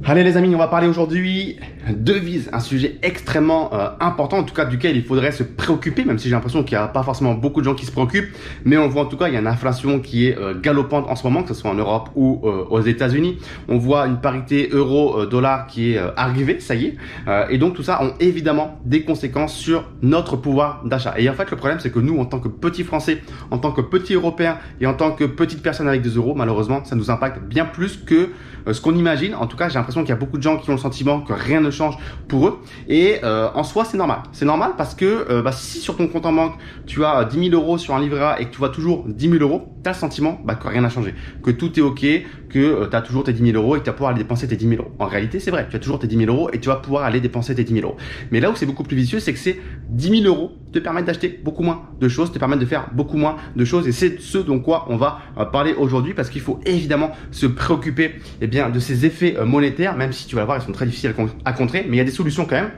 Allez les amis, on va parler aujourd'hui devises, un sujet extrêmement important, en tout cas duquel il faudrait se préoccuper, même si j'ai l'impression qu'il n'y a pas forcément beaucoup de gens qui se préoccupent, mais on voit en tout cas il y a une inflation qui est galopante en ce moment, que ce soit en Europe ou aux États-Unis. On voit une parité euro-dollar qui est arrivée, ça y est, et donc tout ça a évidemment des conséquences sur notre pouvoir d'achat. Et en fait le problème c'est que nous, en tant que petits Français, en tant que petits Européens et en tant que petites personnes avec des euros, malheureusement ça nous impacte bien plus que ce qu'on imagine. En tout cas j'ai l'impression qu'il y a beaucoup de gens qui ont le sentiment que rien ne change pour eux, et en soi c'est normal. C'est normal parce que si sur ton compte en banque tu as 10 000 euros sur un livret A et que tu vois toujours 10 000 euros, tu as le sentiment que rien n'a changé, que tout est ok, que tu as toujours tes 10 000 euros et que tu vas pouvoir aller dépenser tes 10 000 euros. En réalité c'est vrai, tu as toujours tes 10 000 euros et tu vas pouvoir aller dépenser tes 10 000 euros. Mais là où c'est beaucoup plus vicieux, c'est que ces 10 000 euros te permettent d'acheter beaucoup moins de choses, te permettent de faire beaucoup moins de choses, et c'est ce dont quoi on va parler aujourd'hui, parce qu'il faut évidemment se préoccuper de ces effets monétaires, même si tu vas le voir, ils sont très difficiles à contrer, mais il y a des solutions quand même.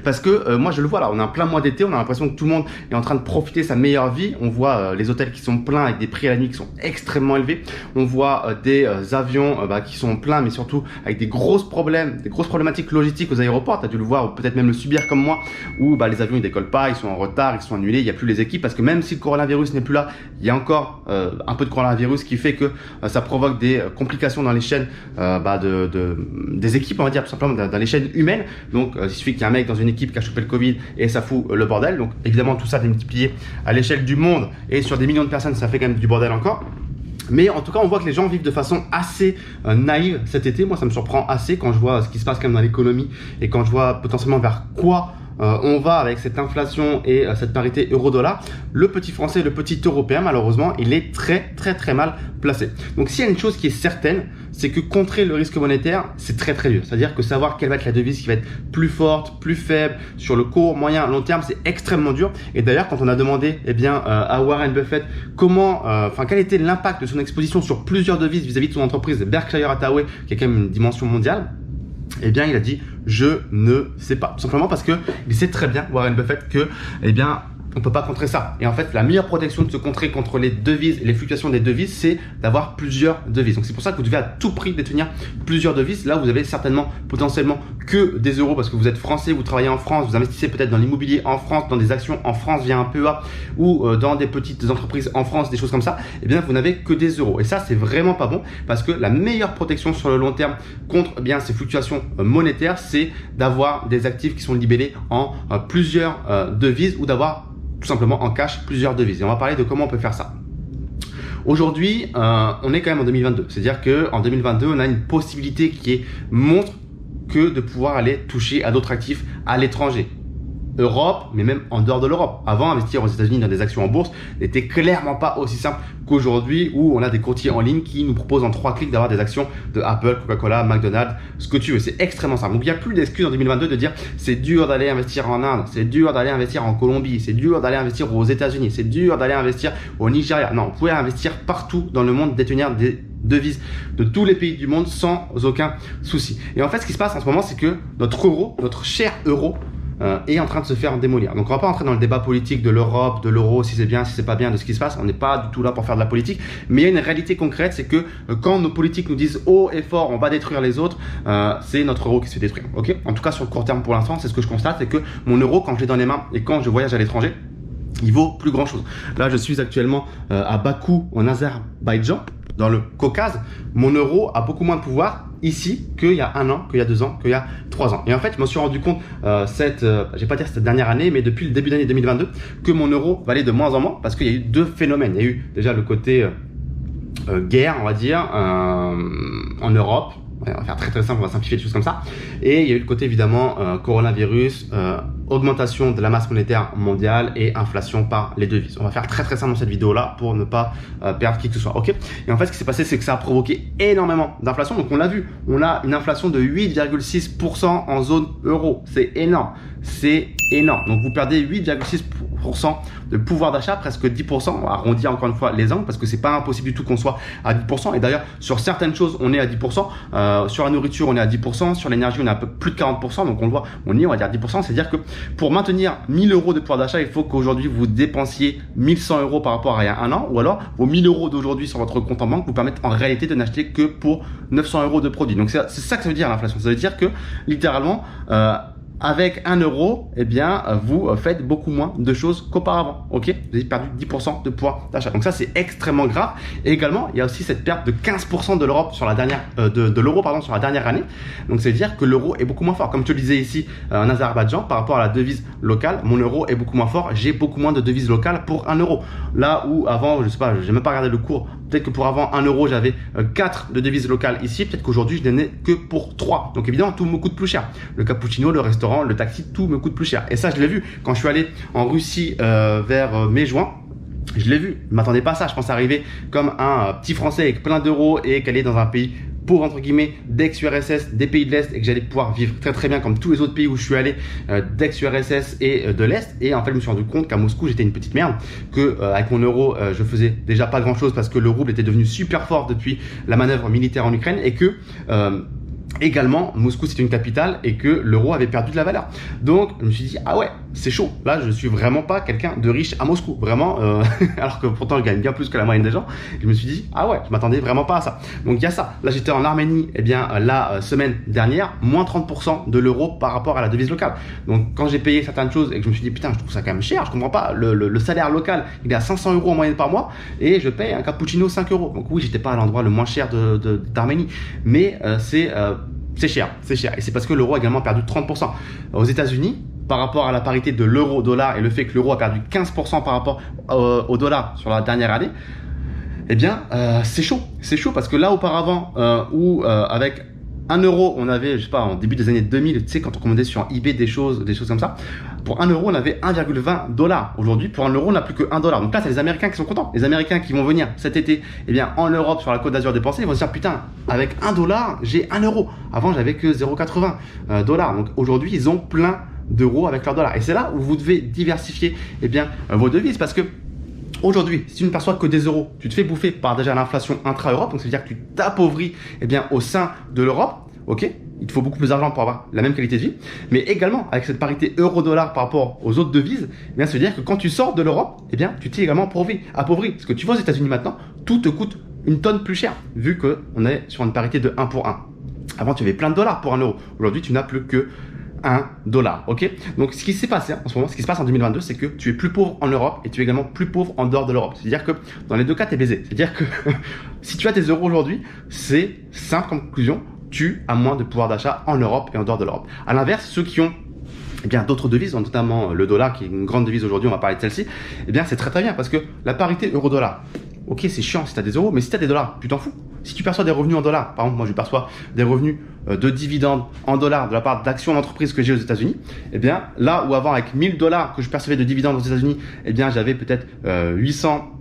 Parce que moi je le vois là, on est en plein mois d'été, on a l'impression que tout le monde est en train de profiter de sa meilleure vie. On voit les hôtels qui sont pleins avec des prix à la nuit qui sont extrêmement élevés. On voit des avions qui sont pleins, mais surtout avec des grosses problématiques logistiques aux aéroports. Tu as dû le voir, ou peut-être même le subir comme moi, où les avions ils décollent pas, ils sont en retard, ils sont annulés, il n'y a plus les équipes, parce que même si le coronavirus n'est plus là, il y a encore un peu de coronavirus qui fait que ça provoque des complications dans les chaînes des équipes, on va dire, tout simplement dans les chaînes humaines. Donc il suffit qu'il y ait un mec dans une équipe qui a chopé le Covid et ça fout le bordel. Donc évidemment tout ça démultiplié à l'échelle du monde et sur des millions de personnes, ça fait quand même du bordel encore. Mais en tout cas on voit que les gens vivent de façon assez naïve cet été. Moi ça me surprend assez quand je vois ce qui se passe quand même dans l'économie et quand je vois potentiellement vers quoi on va avec cette inflation et cette parité euro-dollar. Le petit Français, le petit Européen, malheureusement, il est très mal placé. Donc s'il y a une chose qui est certaine, c'est que contrer le risque monétaire, c'est très dur. C'est-à-dire que savoir quelle va être la devise qui va être plus forte, plus faible, sur le court, moyen, long terme, c'est extrêmement dur. Et d'ailleurs, quand on a demandé à Warren Buffett quel était l'impact de son exposition sur plusieurs devises vis-à-vis de son entreprise Berkshire Hathaway, qui a quand même une dimension mondiale, il a dit je ne sais pas, tout simplement parce que il sait très bien, Warren Buffett, que on peut pas contrer ça. Et en fait, la meilleure protection de se contrer contre les devises et les fluctuations des devises, c'est d'avoir plusieurs devises. Donc c'est pour ça que vous devez à tout prix détenir plusieurs devises. Là, vous avez certainement potentiellement que des euros parce que vous êtes français, vous travaillez en France, vous investissez peut-être dans l'immobilier en France, dans des actions en France via un PEA ou dans des petites entreprises en France, des choses comme ça. Vous n'avez que des euros. Et ça, c'est vraiment pas bon, parce que la meilleure protection sur le long terme contre ces fluctuations monétaires, c'est d'avoir des actifs qui sont libellés en plusieurs devises, ou d'avoir tout simplement en cash plusieurs devises. Et on va parler de comment on peut faire ça. Aujourd'hui, on est quand même en 2022. C'est-à-dire qu'en 2022, on a une possibilité qui montre que de pouvoir aller toucher à d'autres actifs à l'étranger. Europe, mais même en dehors de l'Europe. Avant, investir aux États-Unis dans des actions en bourse n'était clairement pas aussi simple qu'aujourd'hui, où on a des courtiers en ligne qui nous proposent en 3 clics d'avoir des actions de Apple, Coca-Cola, McDonald's, ce que tu veux. C'est extrêmement simple. Donc il n'y a plus d'excuses en 2022 de dire c'est dur d'aller investir en Inde, c'est dur d'aller investir en Colombie, c'est dur d'aller investir aux États-Unis, c'est dur d'aller investir au Nigeria. Non, vous pouvez investir partout dans le monde, détenir des devises de tous les pays du monde sans aucun souci. Et en fait, ce qui se passe en ce moment, c'est que notre euro, notre cher euro, est en train de se faire démolir. Donc on va pas entrer dans le débat politique de l'Europe, de l'euro, si c'est bien, si c'est pas bien, de ce qui se passe. On n'est pas du tout là pour faire de la politique, mais il y a une réalité concrète, c'est que quand nos politiques nous disent haut et fort on va détruire les autres, c'est notre euro qui se fait détruire. Ok, en tout cas sur le court terme pour l'instant, c'est ce que je constate, c'est que mon euro, quand je l'ai dans les mains et quand je voyage à l'étranger, il vaut plus grand chose. Là je suis actuellement à Bakou en Azerbaïdjan, dans le Caucase. Mon euro a beaucoup moins de pouvoir ici qu'il y a 1 an, qu'il y a 2 ans, qu'il y a 3 ans. Et en fait, je me suis rendu compte je vais pas dire cette dernière année, mais depuis le début d'année 2022, que mon euro valait de moins en moins, parce qu'il y a eu 2 phénomènes. Il y a eu déjà le côté guerre, on va dire, en Europe. On va faire très simple, on va simplifier les choses comme ça. Et il y a eu le côté évidemment coronavirus, augmentation de la masse monétaire mondiale et inflation par les devises. On va faire très simple dans cette vidéo là pour ne pas perdre qui que ce soit. Ok. Et en fait, ce qui s'est passé, c'est que ça a provoqué énormément d'inflation. Donc on l'a vu, on a une inflation de 8,6% en zone euro. C'est énorme. c'est énorme. Donc vous perdez 8,6% de pouvoir d'achat, presque 10%. On va arrondir encore une fois les angles parce que c'est pas impossible du tout qu'on soit à 10%. Et d'ailleurs, sur certaines choses, on est à 10%. Sur la nourriture, on est à 10%. Sur l'énergie, on est à peu plus de 40%. Donc on le voit, on y est, on va dire 10%. C'est-à-dire que pour maintenir 1000 euros de pouvoir d'achat, il faut qu'aujourd'hui vous dépensiez 1100 euros par rapport à il y a un an. Ou alors vos 1000 euros d'aujourd'hui sur votre compte en banque vous permettent en réalité de n'acheter que pour 900 euros de produits. Donc c'est ça que ça veut dire l'inflation. Ça veut dire que littéralement, avec 1 euro, eh bien, vous faites beaucoup moins de choses qu'auparavant. Ok, vous avez perdu 10% de pouvoir d'achat. Donc ça, c'est extrêmement grave. Et également, il y a aussi cette perte de 15% de l'Europe sur la dernière, de l'euro pardon, sur la dernière année. Donc c'est à dire que l'euro est beaucoup moins fort. Comme je te le disais ici en Azerbaïdjan, par rapport à la devise locale, mon euro est beaucoup moins fort. J'ai beaucoup moins de devises locales pour 1 euro. Là où avant, je sais pas, j'ai même pas regardé le cours. Peut-être que pour avant 1 euro, j'avais 4 de devises locales ici. Peut-être qu'aujourd'hui, je n'en ai que pour 3. Donc évidemment, tout me coûte plus cher. Le cappuccino, le restaurant, le taxi, tout me coûte plus cher. Et ça, je l'ai vu quand je suis allé en Russie vers mai-juin. Je l'ai vu. Je m'attendais pas à ça. Je pensais arriver comme un petit Français avec plein d'euros et qu'aller dans un pays pauvre entre guillemets d'ex-URSS, des pays de l'Est, et que j'allais pouvoir vivre très très bien comme tous les autres pays où je suis allé d'ex-URSS et de l'Est. Et en fait, je me suis rendu compte qu'à Moscou, j'étais une petite merde, que avec mon euro, je faisais déjà pas grand chose parce que le rouble était devenu super fort depuis la manœuvre militaire en Ukraine et que également, Moscou c'était une capitale et que l'euro avait perdu de la valeur. Donc je me suis dit ah ouais, c'est chaud. Là je suis vraiment pas quelqu'un de riche à Moscou, vraiment alors que pourtant je gagne bien plus que la moyenne des gens. Je me suis dit ah ouais, je m'attendais vraiment pas à ça. Donc il y a ça. Là j'étais en Arménie et bien la semaine dernière, moins 30% de l'euro par rapport à la devise locale. Donc quand j'ai payé certaines choses et que je me suis dit putain, je trouve ça quand même cher, je comprends pas, le salaire local il est à 500 euros en moyenne par mois et je paye un cappuccino 5 euros. Donc oui, j'étais pas à l'endroit le moins cher d'Arménie, mais c'est cher. Et c'est parce que l'euro a également perdu 30%. Aux États-Unis, par rapport à la parité de l'euro-dollar et le fait que l'euro a perdu 15% par rapport au dollar sur la dernière année, eh bien, c'est chaud. C'est chaud parce que là, auparavant, avec 1 euro, on avait, je sais pas, en début des années 2000, tu sais, quand on commandait sur eBay des choses comme ça, pour 1 euro, on avait 1,20 $. Aujourd'hui, pour 1 euro, on n'a plus que 1 $. Donc là, c'est les Américains qui sont contents. Les Américains qui vont venir cet été, eh bien, en Europe, sur la Côte d'Azur dépenser, ils vont se dire, putain, avec 1 $, j'ai 1 euro. Avant, j'avais que 0,80 $. Donc aujourd'hui, ils ont plein d'euros avec leur dollar. Et c'est là où vous devez diversifier, eh bien, vos devises parce que aujourd'hui, si tu ne perçois que des euros, tu te fais bouffer par déjà l'inflation intra-Europe, donc ça veut dire que tu t'appauvris eh bien, au sein de l'Europe, ok? Il te faut beaucoup plus d'argent pour avoir la même qualité de vie, mais également avec cette parité euro-dollar par rapport aux autres devises, eh bien, ça veut dire que quand tu sors de l'Europe, eh bien, tu t'es également appauvri. Parce que tu vas aux États-Unis maintenant, tout te coûte une tonne plus cher, vu qu'on est sur une parité de 1 pour 1. Avant, tu avais plein de dollars pour 1 euro. Aujourd'hui, tu n'as plus que 1 $. Ok, donc ce qui s'est passé en ce moment, ce qui se passe en 2022, c'est que tu es plus pauvre en Europe et tu es également plus pauvre en dehors de l'Europe. C'est-à-dire que dans les deux cas, tu es baisé. C'est-à-dire que si tu as tes euros aujourd'hui, c'est simple comme conclusion, tu as moins de pouvoir d'achat en Europe et en dehors de l'Europe. À l'inverse, ceux qui ont eh bien d'autres devises, notamment le dollar qui est une grande devise aujourd'hui, on va parler de celle-ci, eh bien c'est très très bien parce que la parité euro-dollar, ok, c'est chiant si tu as des euros, mais si tu as des dollars, tu t'en fous. Si tu perçois des revenus en dollars, par exemple, moi je perçois des revenus de dividendes en dollars de la part d'actions d'entreprise que j'ai aux États-Unis, eh bien là où avant avec 1000 $ que je percevais de dividendes aux États-Unis, eh bien j'avais peut-être 800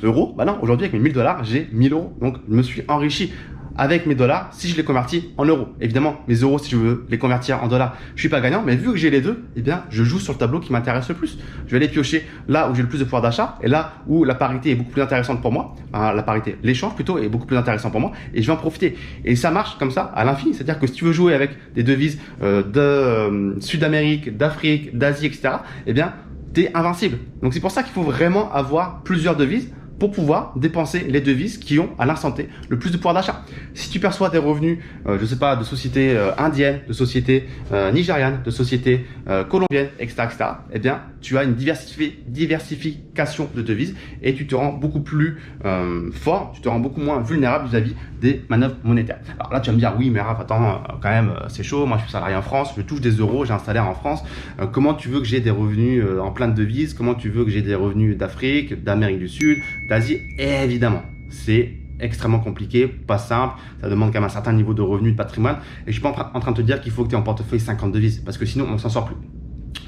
euros. Bah non, aujourd'hui avec mes 1000 $, j'ai 1000 euros. Donc je me suis enrichi avec mes dollars si je les convertis en euros. Évidemment, mes euros, si je veux les convertir en dollars, je suis pas gagnant, mais vu que j'ai les deux, eh bien, je joue sur le tableau qui m'intéresse le plus. Je vais aller piocher là où j'ai le plus de pouvoir d'achat et là où la parité est beaucoup plus intéressante pour moi. La parité, l'échange plutôt, est beaucoup plus intéressant pour moi et je vais en profiter. Et ça marche comme ça à l'infini. C'est-à-dire que si tu veux jouer avec des devises de Sud-Amérique, d'Afrique, d'Asie, etc., eh bien, t'es invincible. Donc c'est pour ça qu'il faut vraiment avoir plusieurs devises pour pouvoir dépenser les devises qui ont à l'instant T le plus de pouvoir d'achat. Si tu perçois des revenus, je sais pas, de sociétés indiennes, de sociétés nigérianes, de sociétés colombiennes, etc., eh bien, tu as une diversification de devises et tu te rends beaucoup plus fort, tu te rends beaucoup moins vulnérable vis-à-vis des manœuvres monétaires. Alors là, tu vas me dire, oui, mais Raph, attends, quand même, c'est chaud, moi je suis salarié en France, je touche des euros, j'ai un salaire en France, comment tu veux que j'ai des revenus en plein de devises, comment tu veux que j'ai des revenus d'Afrique, d'Amérique du Sud, d'Asie? Évidemment, c'est extrêmement compliqué, pas simple, ça demande quand même un certain niveau de revenus, de patrimoine, et je suis pas en train de te dire qu'il faut que tu aies en portefeuille 50 devises, parce que sinon on s'en sort plus.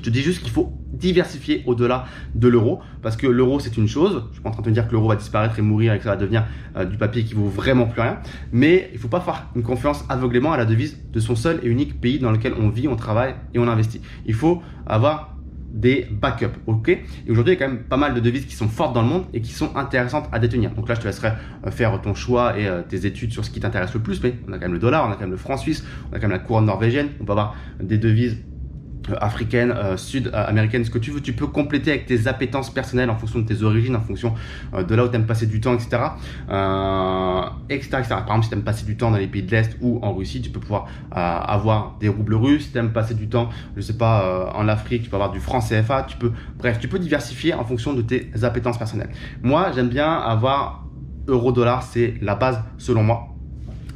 Je dis juste qu'il faut diversifier au-delà de l'euro parce que l'euro c'est une chose. Je suis pas en train de te dire que l'euro va disparaître et mourir et que ça va devenir du papier qui vaut vraiment plus rien. Mais il faut pas faire une confiance aveuglément à la devise de son seul et unique pays dans lequel on vit, on travaille et on investit. Il faut avoir des backups, ok? Et aujourd'hui, il y a quand même pas mal de devises qui sont fortes dans le monde et qui sont intéressantes à détenir. Donc là, je te laisserai faire ton choix et tes études sur ce qui t'intéresse le plus. Mais on a quand même le dollar, on a quand même le franc suisse, on a quand même la couronne norvégienne. On peut avoir des devises africaine, sud-américaine, ce que tu veux. Tu peux compléter avec tes appétences personnelles en fonction de tes origines, en fonction de là où tu aimes passer du temps, etc. Etc. Par exemple, si tu aimes passer du temps dans les pays de l'Est ou en Russie, tu peux pouvoir avoir des roubles russes. Si tu aimes passer du temps, je sais pas, en Afrique, tu peux avoir du franc CFA. Bref, tu peux diversifier en fonction de tes appétences personnelles. Moi, j'aime bien avoir euro-dollar, c'est la base selon moi.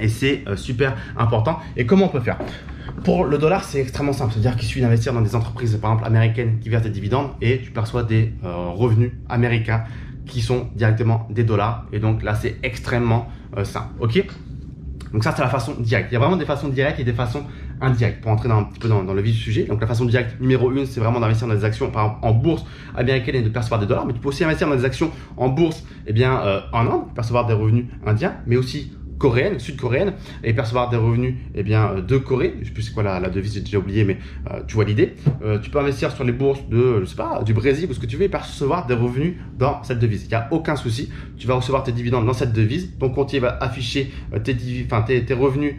Et c'est super important. Et comment on peut faire? Pour le dollar, c'est extrêmement simple. C'est-à-dire qu'il suffit d'investir dans des entreprises, par exemple, américaines qui versent des dividendes et tu perçois des revenus américains qui sont directement des dollars. Et donc là, c'est extrêmement simple. Ok? Donc ça, c'est la façon directe. Il y a vraiment des façons directes et des façons indirectes pour entrer un petit peu dans le vif du sujet. Donc la façon directe numéro 1, c'est vraiment d'investir dans des actions, par exemple, en bourse américaine et de percevoir des dollars. Mais tu peux aussi investir dans des actions en bourse, en Inde, percevoir des revenus indiens, mais aussi coréenne, sud-coréenne, et percevoir des revenus de Corée. Je sais plus c'est quoi la devise, j'ai déjà oublié, mais tu vois l'idée. Tu peux investir sur les bourses de, je sais pas, du Brésil ou ce que tu veux et percevoir des revenus dans cette devise. Il n'y a aucun souci. Tu vas recevoir tes dividendes dans cette devise. Ton compte va afficher tes revenus,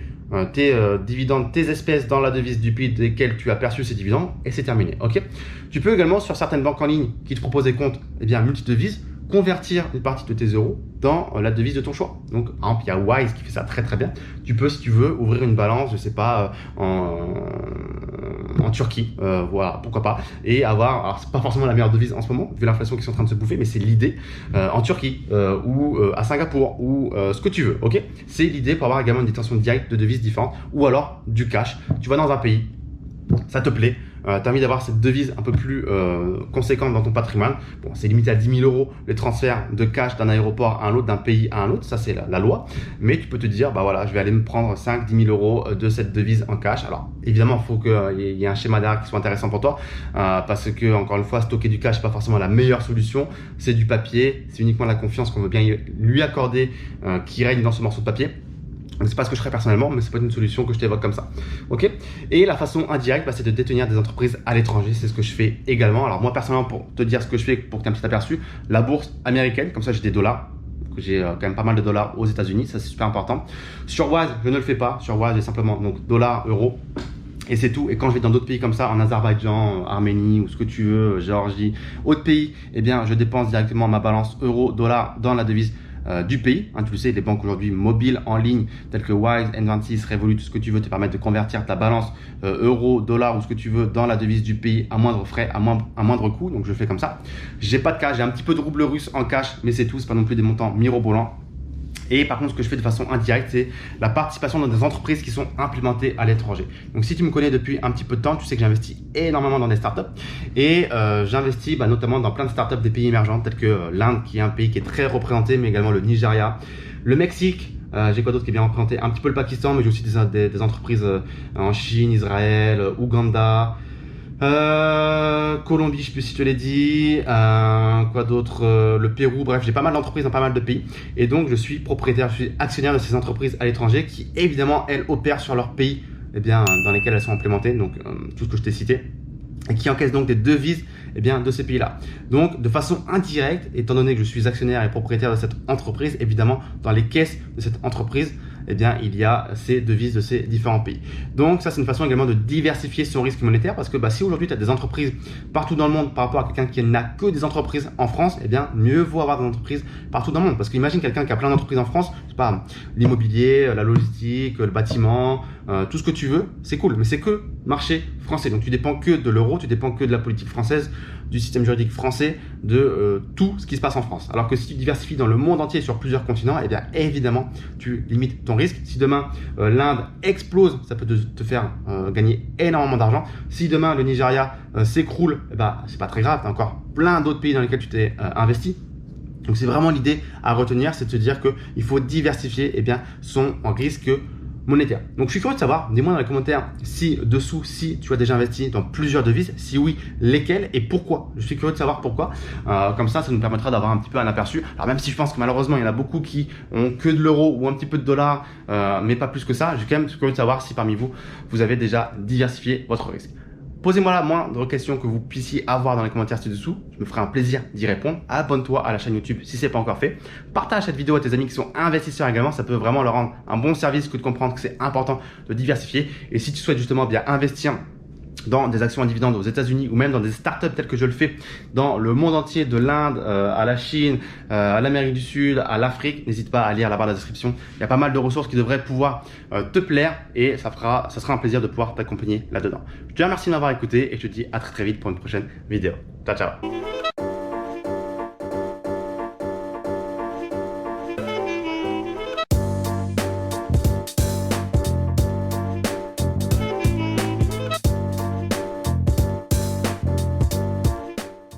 tes dividendes, tes espèces dans la devise du pays desquels tu as perçu ces dividendes et c'est terminé. Ok. Tu peux également sur certaines banques en ligne qui te proposent des comptes multi-devises convertir une partie de tes euros dans la devise de ton choix. Donc, par exemple, il y a Wise qui fait ça très très bien. Tu peux, si tu veux, ouvrir une balance, je sais pas, en Turquie, voilà, pourquoi pas, et avoir, alors c'est pas forcément la meilleure devise en ce moment, vu l'inflation qui est en train de se bouffer, mais c'est l'idée, en Turquie, ou à Singapour, ou ce que tu veux, ok? C'est l'idée pour avoir également une détention directe de devises différentes, ou alors du cash. Tu vas dans un pays, ça te plaît, tu as envie d'avoir cette devise un peu plus conséquente dans ton patrimoine. Bon, c'est limité à 10 000 euros les transferts de cash d'un aéroport à un autre, d'un pays à un autre, ça c'est la loi. Mais tu peux te dire, bah voilà, je vais aller me prendre 5-10 000 euros de cette devise en cash. Alors évidemment, il faut qu'il y ait un schéma derrière qui soit intéressant pour toi, parce que encore une fois, stocker du cash, c'est pas forcément la meilleure solution. C'est du papier, c'est uniquement la confiance qu'on veut bien lui accorder qui règne dans ce morceau de papier. Donc c'est pas ce que je ferais personnellement, mais c'est pas une solution que je t'évoque comme ça. Ok. Et la façon indirecte, c'est de détenir des entreprises à l'étranger. C'est ce que je fais également. Alors moi personnellement, pour te dire ce que je fais, pour que tu aies un petit aperçu, la bourse américaine, comme ça j'ai des dollars. J'ai quand même pas mal de dollars aux États-Unis, ça c'est super important. Sur Wise, je ne le fais pas. Sur Wise, j'ai simplement donc dollars, euros. Et c'est tout. Et quand je vais dans d'autres pays comme ça, en Azerbaïdjan, Arménie ou ce que tu veux, Géorgie, autres pays, je dépense directement ma balance euro-dollar dans la devise du pays. Tu le sais, les banques aujourd'hui mobiles en ligne telles que Wise, N26, Revolut, tout ce que tu veux te permettent de convertir ta balance euro, dollar ou ce que tu veux dans la devise du pays à moindre frais, à moindre coût. Donc je fais comme ça. J'ai pas de cash, j'ai un petit peu de roubles russes en cash, mais c'est tout. C'est pas non plus des montants mirobolants. Et par contre, ce que je fais de façon indirecte, c'est la participation dans des entreprises qui sont implémentées à l'étranger. Donc, si tu me connais depuis un petit peu de temps, tu sais que j'investis énormément dans des startups. Et j'investis notamment dans plein de startups des pays émergents, tels que l'Inde, qui est un pays qui est très représenté, mais également le Nigeria, le Mexique. J'ai quoi d'autre qui est bien représenté? Un petit peu le Pakistan, mais j'ai aussi des entreprises en Chine, Israël, Ouganda. Colombie, je sais plus si je te l'ai dit, quoi d'autre, le Pérou, bref, j'ai pas mal d'entreprises dans pas mal de pays et donc je suis propriétaire, je suis actionnaire de ces entreprises à l'étranger qui évidemment elles opèrent sur leur pays dans lesquels elles sont implémentées, donc tout ce que je t'ai cité et qui encaissent donc des devises de ces pays-là. Donc de façon indirecte, étant donné que je suis actionnaire et propriétaire de cette entreprise, évidemment dans les caisses de cette entreprise, il y a ces devises de ces différents pays. Donc ça, c'est une façon également de diversifier son risque monétaire parce que si aujourd'hui tu as des entreprises partout dans le monde par rapport à quelqu'un qui n'a que des entreprises en France, mieux vaut avoir des entreprises partout dans le monde. Parce qu'imagine quelqu'un qui a plein d'entreprises en France, c'est pas l'immobilier, la logistique, le bâtiment, tout ce que tu veux, c'est cool, mais c'est que marché français. Donc tu dépends que de l'euro, tu dépends que de la politique française, du système juridique français, de tout ce qui se passe en France. Alors que si tu diversifies dans le monde entier sur plusieurs continents, évidemment, tu limites ton risque. Si demain l'Inde explose, ça peut te faire gagner énormément d'argent. Si demain le Nigeria s'écroule, c'est pas très grave, tu as encore plein d'autres pays dans lesquels tu t'es investi. Donc c'est vraiment l'idée à retenir, c'est de se dire qu'il faut diversifier son risque monétaire. Donc je suis curieux de savoir, dis-moi dans les commentaires si tu as déjà investi dans plusieurs devises, si oui, lesquelles et pourquoi. Je suis curieux de savoir pourquoi. Comme ça nous permettra d'avoir un petit peu un aperçu. Alors même si je pense que malheureusement il y en a beaucoup qui ont que de l'euro ou un petit peu de dollars, mais pas plus que ça, je suis quand même curieux de savoir si parmi vous, vous avez déjà diversifié votre risque. Posez-moi la moindre question que vous puissiez avoir dans les commentaires ci-dessous. Je me ferai un plaisir d'y répondre. Abonne-toi à la chaîne YouTube si ce n'est pas encore fait. Partage cette vidéo à tes amis qui sont investisseurs également. Ça peut vraiment leur rendre un bon service que de comprendre que c'est important de diversifier. Et si tu souhaites justement bien investir dans des actions à dividendes aux États-Unis ou même dans des startups telles que je le fais dans le monde entier, de l'Inde à la Chine, à l'Amérique du Sud, à l'Afrique, n'hésite pas à lire la barre de description. Il y a pas mal de ressources qui devraient pouvoir te plaire et ça sera un plaisir de pouvoir t'accompagner là-dedans. Je te remercie de m'avoir écouté et je te dis à très vite pour une prochaine vidéo. Ciao, ciao.